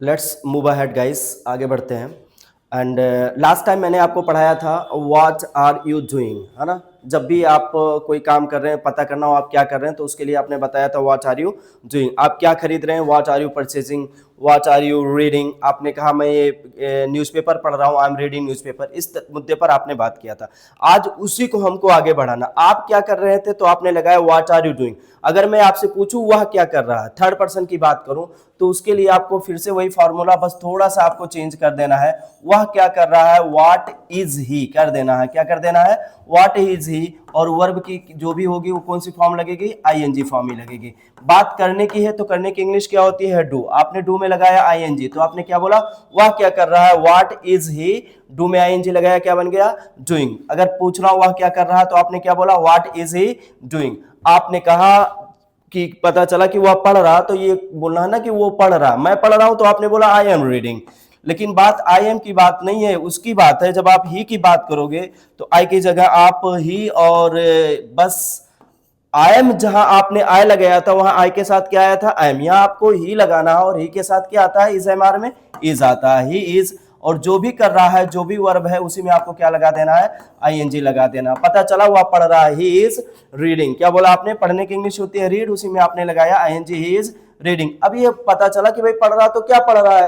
Let's move ahead guys, आगे बढ़ते हैं। एंड लास्ट टाइम मैंने आपको पढ़ाया था व्हाट आर यू डूइंग, है ना। जब भी आप कोई काम कर रहे हैं, पता करना हो आप क्या कर रहे हैं, तो उसके लिए आपने बताया था व्हाट आर यू डूइंग। आप क्या खरीद रहे हैं, what are you purchasing, what are you reading. आपने कहा मैं ये न्यूज़पेपर पढ़ रहा हूँ, आई एम रीडिंग न्यूज़पेपर। इस मुद्दे पर आपने बात किया था। आज उसी को हमको आगे बढ़ाना। आप क्या कर रहे थे, तो आपने लगाया व्हाट आर यू डूइंग। अगर मैं आपसे पूछूं वह क्या कर रहा है, थर्ड पर्सन की बात करूं, तो उसके लिए आपको फिर से वही फॉर्मूला, बस थोड़ा सा आपको चेंज कर देना है। वह क्या कर रहा है, व्हाट इज ही कर देना है। क्या कर देना है, व्हाट इज ही। और वर्ब की जो भी होगी वो कौन सी फॉर्म लगेगी, आईएनजी फॉर्म ही लगेगी। बात करने की है तो करने की इंग्लिश क्या होती है, डू। आपने डू में लगाया आईएनजी, तो आपने क्या बोला, वह क्या कर रहा है, व्हाट इज ही। डू में आईएनजी लगाया, क्या बन गया, डूइंग। अगर पूछ रहा हूं वह क्या कर रहा है, तो आपने क्या बोला, व्हाट इज ही डूइंग। आपने कहा कि पता चला कि वह पढ़ रहा, तो ये बोलना है ना कि वो पढ़ रहा। मैं पढ़ रहा हूं तो आपने बोला आई एम रीडिंग। लेकिन बात आई एम की बात नहीं है, उसकी बात है। जब आप ही की बात करोगे तो आई की जगह आप ही और बस आई एम, जहां आपने आई लगाया था वहां आई के साथ क्या आया था, आई एम। यहां आपको ही लगाना है और ही के साथ क्या आता है, इज एम आर में इज आता है, ही इज। और जो भी कर रहा है, जो भी वर्ब है, उसी में आपको क्या लगा देना है, आईएनजी लगा देना। पता चला वह पढ़ रहा है, ही इज रीडिंग। क्या बोला आपने, पढ़ने की इंग्लिश होती है रीड, उसी में आपने लगाया आईएनजी, ही इज रीडिंग। अब ये पता चला कि भाई पढ़ रहा, तो क्या पढ़ रहा है,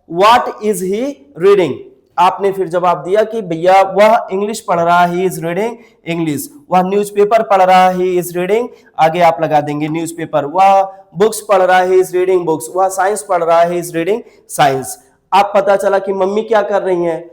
व्हाट इज ही रीडिंग। आपने फिर जवाब दिया कि भैया वह इंग्लिश पढ़ रहा है, ही इज रीडिंग इंग्लिश। वह न्यूज़पेपर पढ़ रहा है, ही इज रीडिंग, आगे आप लगा देंगे न्यूज़पेपर। वह बुक्स पढ़ रहा है, ही इज रीडिंग बुक्स। वह साइंस पढ़ रहा है, ही इज रीडिंग साइंस। आप पता चला कि मम्मी क्या कर रही हैं,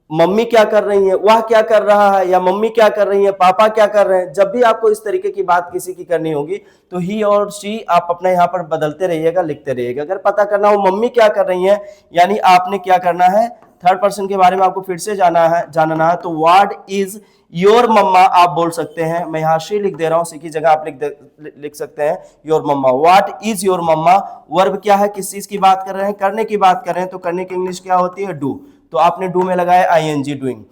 मम्मी क्या कर रही है, वह क्या कर रहा है, या मम्मी क्या कर रही है, पापा क्या कर रहे हैं। जब भी आपको इस तरीके की बात किसी की करनी होगी तो ही और शी आप अपने यहाँ पर बदलते रहिएगा, लिखते रहिएगा। अगर पता करना हो मम्मी क्या कर रही है, यानी आपने क्या करना है, थर्ड पर्सन के बारे में आपको फिर से जानना है, तो व्हाट इज योर मम्मा आप बोल सकते हैं। मैं यहाँ शी लिख दे रहा हूँ, सी की जगह आप लिख सकते हैं your mamma. What is your mamma. Verb क्या है, किस चीज की बात कर रहे हैं, करने की बात कर रहे हैं, तो करने की इंग्लिश क्या होती है, डू। तो आपने डू में लगाया आईएनजी, डूइंग।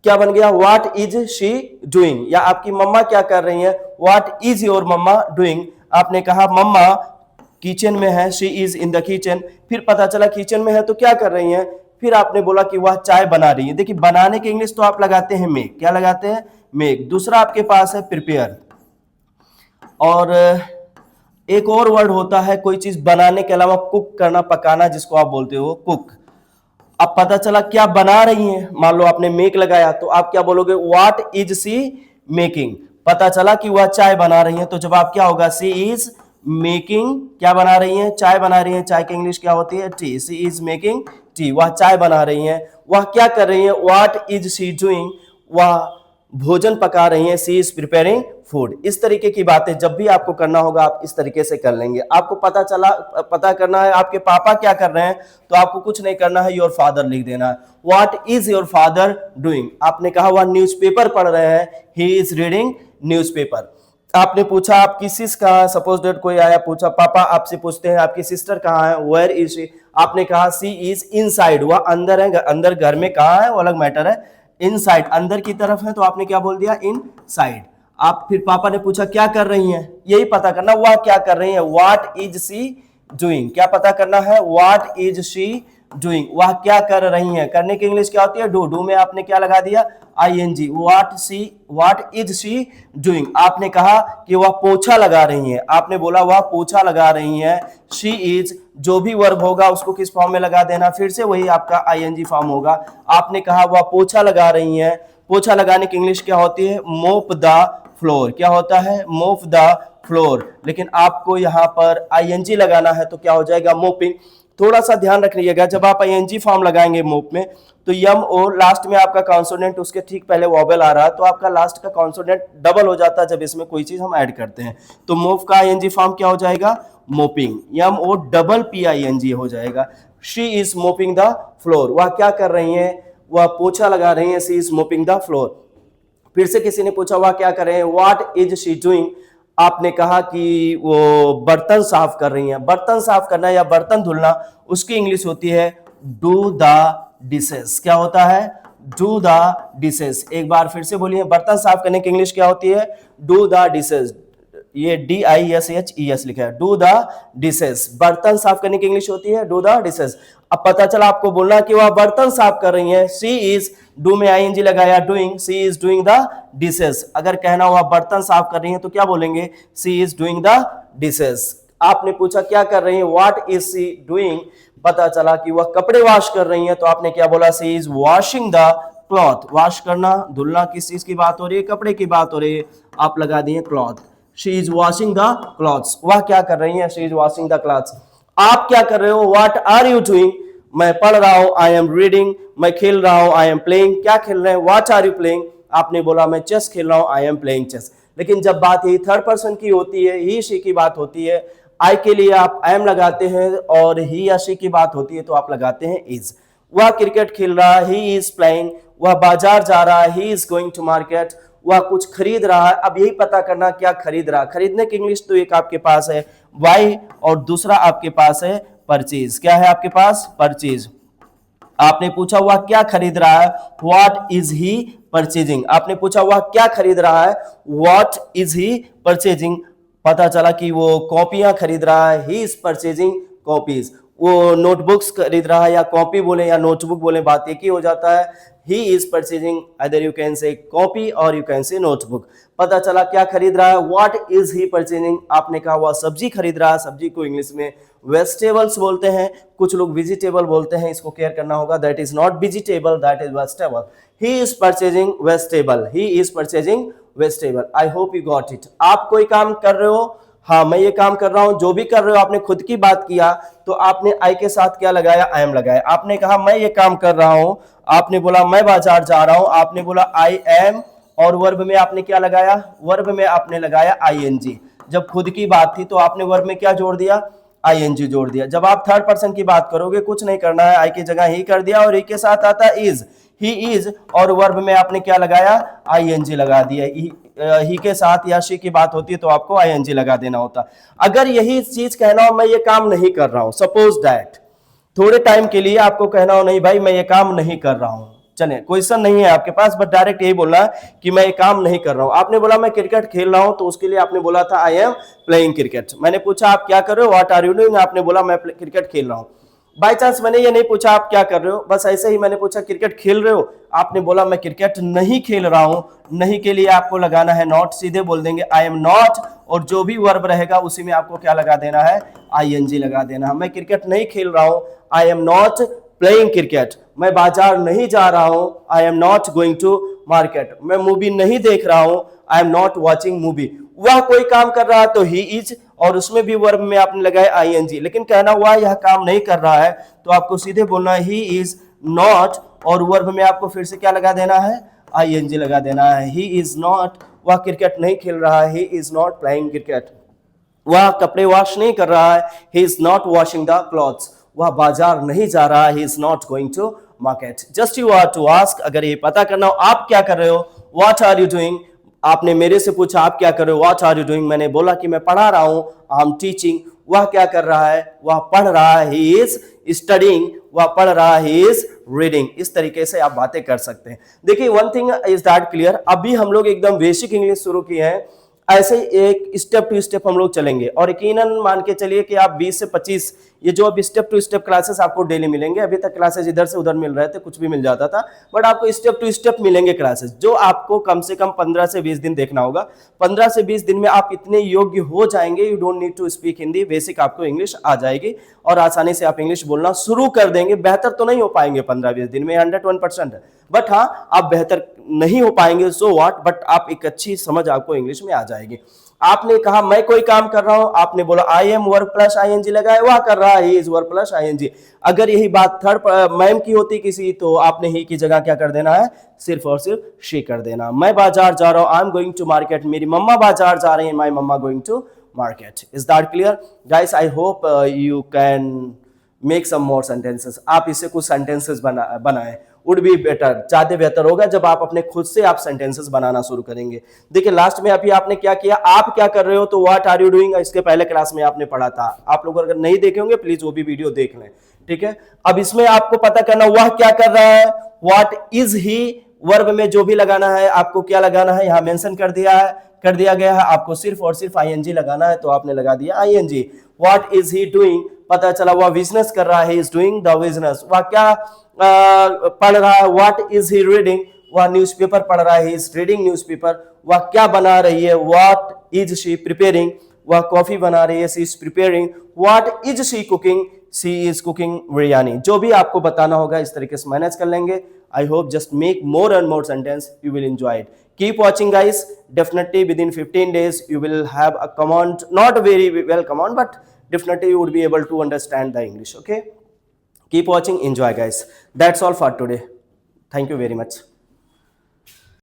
क्या बन गया, व्हाट इज शी डूइंग, या आपकी मम्मा क्या कर रही है, what is your mamma doing. आपने कहा मम्मा किचन में है, she is in the kitchen. फिर पता चला किचन में है तो क्या कर रही है, फिर आपने बोला कि वह चाय बना रही है। देखिए बनाने की इंग्लिश तो आप लगाते हैं मेक, क्या लगाते हैं, मेक। दूसरा आपके पास है प्रिपेयर। और एक और वर्ड होता है कोई चीज बनाने के अलावा, कुक करना, पकाना, जिसको आप बोलते हो कुक। अब पता चला क्या बना रही हैं, मान लो आपने मेक लगाया, तो आप क्या बोलोगे, व्हाट इज सी मेकिंग। पता चला कि वह चाय बना रही है, तो जवाब क्या होगा, सी इज मेकिंग, क्या बना रही है, चाय बना रही है। चाय की इंग्लिश क्या होती है, tea. She is making tea, वह चाय बना रही है। वह क्या कर रही है, व्हाट इज सी डूइंग, वह भोजन पका रही हैं, सी इज प्रिपेयरिंग फूड। इस तरीके की बातें जब भी आपको करना होगा आप इस तरीके से कर लेंगे। आपको पता चला, पता करना है आपके पापा क्या कर रहे हैं, तो आपको कुछ नहीं करना है, योर फादर लिख देना है। What is your father doing. आपने कहा वह न्यूज़पेपर पढ़ रहे हैं, ही इज रीडिंग न्यूज़पेपर। आपने पूछा आपकी सिस कहाँ है, सपोज डेट कोई आया पूछा, पापा आपसे पूछते हैं आपकी सिस्टर कहाँ है, वेयर इज शी। आपने कहा सी इज इनसाइड, वह अंदर है, अंदर घर में कहाँ है वो अलग मैटर है, इनसाइड अंदर की तरफ है, तो आपने क्या बोल दिया, इन साइड। आप फिर पापा ने पूछा क्या कर रही हैं, यही पता करना वह क्या कर रही है, व्हाट इज सी डूइंग। क्या पता करना है, व्हाट इज शी डूइंग, वह क्या कर रही है। करने की इंग्लिश क्या होती है, डू। डू में आपने क्या लगा दिया, I N G. What is she doing. आपने कहा कि वह पोछा लगा रही है, आपने बोला वह पोछा लगा रही है। शी इज, जो भी वर्ब होगा उसको किस फॉर्म में लगा देना, फिर से वही आपका आईएनजी फॉर्म होगा। आपने कहा वह पोछा लगा रही है। पोछा लगाने की इंग्लिश क्या होती है, मोप द फ्लोर। क्या होता है, मोप द फ्लोर। लेकिन आपको यहां पर आईएनजी लगाना है, तो क्या हो जाएगा, मोपिंग। थोड़ा सा ध्यान रखिएगा, जब आप आईएनजी फॉर्म लगाएंगे मोप में, तो यम ओ लास्ट में आपका कॉन्सोनेंट, उसके ठीक पहले वॉवेल आ रहा है, तो आपका लास्ट का कॉन्सोनेंट डबल हो जाता है जब इसमें कोई चीज हम ऐड करते हैं। तो मोप का आईएनजी फॉर्म क्या हो जाएगा, मोपिंग। यम ओ डबल पी आईएनजी हो जाएगा। She is mopping the floor, वह क्या कर रही है, वह पोछा लगा रही है, she is mopping the floor. फिर से किसी ने पूछा वह क्या कर रहे हैं, व्हाट इज शी डूइंग। आपने कहा कि वो बर्तन साफ कर रही हैं। बर्तन साफ करना या बर्तन धुलना, उसकी इंग्लिश होती है डू द डिशेस। क्या होता है, डू द डिशेस। एक बार फिर से बोलिए, बर्तन साफ करने की इंग्लिश क्या होती है, डू द डिशेस। ये DISHES लिखा है, डू द डिशेस। बर्तन साफ करने की इंग्लिश होती है डू द डिशेस। अब पता चला आपको बोलना कि वह बर्तन साफ कर रही है, शी इज, डू में ING लगाया, doing, she is doing the dishes. अगर कहना हुआ बर्तन साफ कर रही है तो क्या बोलेंगे, she is doing the dishes. आपने पूछा क्या कर रही है, व्हाट इज शी डूइंग, पता चला कि वह कपड़े वॉश कर रही है, तो आपने क्या बोला, she is washing the cloth. Wash करना, धुलना किस चीज की बात हो रही है, कपड़े की बात हो रही है, आप लगा दिए cloth. She is washing the clothes, वह क्या कर रही है, she is washing the clothes. आप क्या कर रहे हो, व्हाट आर यू डूइंग, मैं पढ़ रहा हूं, आई एम रीडिंग, मैं खेल रहा हूं, आई एम प्लेइंग, क्या खेल रहे हैं, व्हाट आर यू प्लेइंग, आपने बोला मैं चेस खेल रहा हूं, आई एम प्लेइंग चेस। लेकिन जब बात ही थर्ड पर्सन की होती है, ही शी की बात होती है, आई के लिए आप एम लगाते हैं, और ही या शी की बात होती है तो आप लगाते हैं इज। वह क्रिकेट खेल रहा है, ही इज प्लेइंग, वह बाजार जा रहा है, he is going to market, वह कुछ खरीद रहा है। अब यही पता करना क्या खरीद रहा, खरीदने की इंग्लिश तो एक आपके पास है बाय, और दूसरा आपके पास है परचेज। क्या है आपके पास, परचेज। आपने पूछा वह क्या खरीद रहा है, व्हाट इज ही परचेजिंग। आपने पूछा वह क्या खरीद रहा है, व्हाट इज ही परचेजिंग। पता चला कि वो कॉपियां खरीद रहा है, ही इज परचेजिंग कॉपीज। वो नोटबुक्स खरीद रहा है, या कॉपी बोले या नोटबुक बोले बात एक ही हो जाता है, he is purchasing, either you can say copy और यू कैन से नोटबुक। पता चला क्या खरीद रहा है, व्हाट इज ही परचेजिंग। आपने कहा वह सब्जी खरीद रहा है, सब्जी को इंग्लिश में वेजिटेबल्स बोलते हैं, कुछ लोग वेजिटेबल बोलते हैं, इसको केयर करना होगा, that is not vegetable, that is vegetable. He is purchasing vegetable, he is purchasing vegetable. I hope you got it. आप कोई काम कर रहे हो, हाँ मैं ये काम कर रहा हूं, जो भी कर रहे हो आपने खुद की बात किया तो आपने आई के साथ क्या लगाया, आई एम लगाया। आपने कहा मैं ये काम कर रहा हूं, आपने बोला मैं बाजार जा रहा हूं, आपने बोला आई एम, और वर्ब में आपने क्या लगाया, वर्ब में आपने लगाया ING। जब खुद की बात थी तो आपने वर्ब में क्या जोड़ दिया, ING जोड़ दिया। जब आप थर्ड पर्सन की बात करोगे कुछ नहीं करना है, आई की जगह ही कर दिया, और ही के साथ आता है इज, ही इज, और वर्ब में आपने क्या लगाया, ING लगा दिया। ही के साथ या शी की बात होती है तो आपको ING लगा देना होता। अगर यही चीज कहना हो मैं ये काम नहीं कर रहा हूं, सपोज दैट थोड़े टाइम के लिए आपको कहना हो नहीं भाई मैं ये काम नहीं कर रहा हूं, चले क्वेश्चन नहीं है आपके पास, बट डायरेक्ट यही बोलना कि मैं ये काम नहीं कर रहा हूं। आपने बोला मैं क्रिकेट खेल रहा हूं, तो उसके लिए आपने बोला था आई एम प्लेइंग क्रिकेट। मैंने पूछा आप क्या कर रहे हो, व्हाट आर यू डूइंग, आपने बोला मैं क्रिकेट खेल रहा हूं। बाई चांस मैंने ये नहीं पूछा आप क्या कर रहे हो, बस ऐसे ही मैंने पूछा क्रिकेट खेल रहे हो, आपने बोला मैं क्रिकेट नहीं खेल रहा हूं। नहीं के लिए आपको लगाना है नॉट, सीधे बोल देंगे आई एम नॉट, और जो भी वर्ब रहेगा उसी में आपको क्या लगा देना है, ING लगा देना है। मैं क्रिकेट नहीं खेल रहा हूं, I am not playing cricket. मैं बाजार नहीं जा रहा हूं, I am not going to market. मैं मूवी नहीं देख रहा हूं, I am not watching movie. वह कोई काम कर रहा है तो ही इज, और उसमें भी वर्ब में आपने लगाया ING। लेकिन कहना हुआ यह काम नहीं कर रहा है तो आपको सीधे बोलना है ही इज नॉट, और वर्ब में आपको फिर से क्या लगा देना है, ING लगा देना है। ही इज नॉट, वह क्रिकेट नहीं खेल रहा है, he is not playing cricket. वह कपड़े वॉश नहीं कर रहा है, he is not washing the clothes. वह बाजार नहीं जा रहा है, he is not going to market. Just you are to ask, अगर ये पता करना हो आप क्या कर रहे हो, व्हाट आर यू डूइंग। आपने मेरे से पूछा आप क्या कर रहे हो, व्हाट आर यू डूइंग, मैंने बोला कि मैं पढ़ा रहा हूं, आई एम टीचिंग। वह क्या कर रहा है, वह पढ़ रहा है, ही इज स्टडीइंग। वह पढ़ रहा है, ही इज रीडिंग। इस तरीके से आप बातें कर सकते हैं। देखिए one thing is that clear, अभी हम लोग एकदम बेसिक इंग्लिश शुरू किए हैं, ऐसे एक स्टेप टू स्टेप हम लोग चलेंगे, और यकीनन मान के चलिए कि आप 20 से 25 ये जो अब स्टेप टू स्टेप क्लासेस आपको डेली मिलेंगे। अभी तक क्लासेस इधर से उधर मिल रहे थे, कुछ भी मिल जाता था, बट आपको स्टेप टू स्टेप मिलेंगे क्लासेस, जो आपको कम से कम 15 से 20 दिन देखना होगा। 15 से 20 दिन में आप इतने योग्य हो जाएंगे, you don't need to speak Hindi, basic आपको इंग्लिश आ जाएगी और आसानी से आप इंग्लिश बोलना शुरू कर देंगे। बेहतर तो नहीं हो पाएंगे 15-20 दिन में, 101%, बट हाँ आप बेहतर नहीं हो पाएंगे, सो व्हाट, बट आप एक अच्छी समझ आपको इंग्लिश में आ जाएगी। आपने कहा मैं कोई काम कर रहा हूं, आपने बोला I am verb plus ING लगाया, वह कर रहा है, he is verb plus ING। अगर यही बात थर्ड मैम की होती किसी, तो आपने ही की जगह क्या कर देना है, सिर्फ और सिर्फ शी कर देना। मैं बाजार जा रहा हूं, I am going to market. मेरी मम्मा बाजार जा रही है, माई मम्मा going to market. Is that clear guys? I hope you can make some more sentences. आप इससे कुछ सेंटेंसेस बनाएं, वुड बी बेटर, ज्यादा बेहतर होगा जब आप अपने खुद से आप सेंटेंसेस बनाना शुरू करेंगे। देखिए लास्ट में अभी आपने क्या किया, आप क्या कर रहे हो, तो व्हाट आर यू डूइंग, इसके पहले क्लास में आपने पढ़ा था। आप लोग अगर नहीं देखे होंगे प्लीज वो भी वीडियो देख लें, ठीक है। अब इसमें आपको पता करना वह क्या कर रहा है, व्हाट इज ही, वर्ब में जो भी लगाना है आपको क्या लगाना है यहाँ मेंशन कर दिया गया है, आपको सिर्फ और सिर्फ आईएनजी लगाना है, तो आपने लगा दिया I N G. What is he doing, पता चला वह बिजनेस कर रहा है, इज डूइंग द बिजनेस। वह क्या पढ़ रहा है, व्हाट इज ही रीडिंग, वह न्यूज़पेपर पढ़ रहा है, इज रीडिंग न्यूज़पेपर। वह क्या बना रही है, व्हाट इज शी प्रिपेयरिंग, वह कॉफी बना रही है, she is preparing. What is she cooking, she is cooking biryani. जो भी आपको बताना होगा इस तरीके से मैनेज कर लेंगे। I hope just make more and more sentence, you will enjoy it. Keep watching guys, definitely within 15 days you will have a command, not very well command, but definitely you would be able to understand the English, okay? Keep watching, enjoy guys. That's all for today. Thank you very much.